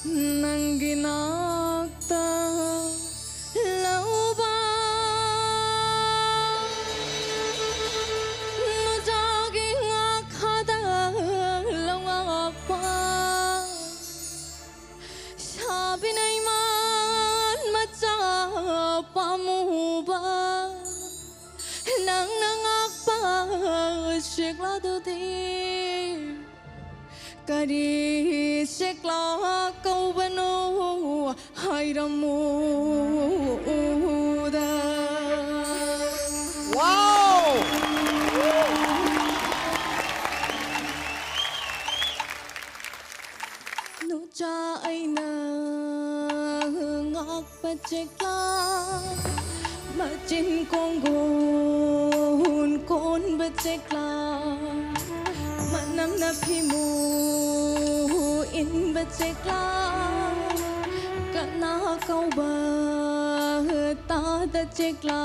Nanginakta lauba Nujaging akhada lawakpa Sabi na iman matsa pamuba Nang nangakpa Shikla duti Kari shikla kau banu Hairamuda Wow! Nucha aina ngak pachikla Machin konggon kon pachikla Manam na phimu in pachikla Kana kau ba ta da chikla